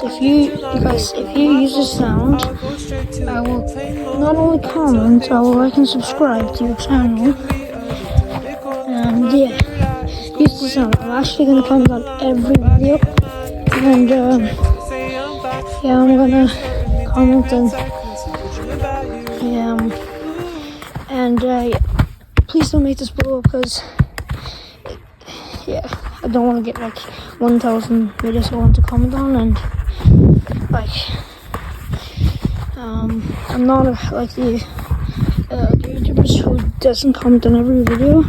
If you use this sound, I will not only comment, I will like and subscribe to your channel. And yeah, use the sound. I'm actually gonna comment on every video, and yeah, I'm gonna comment and yeah, please don't make this blow up, because yeah, I don't want to get like 1,000 videos I want to comment on, and like I'm not like the YouTubers who doesn't comment on every video.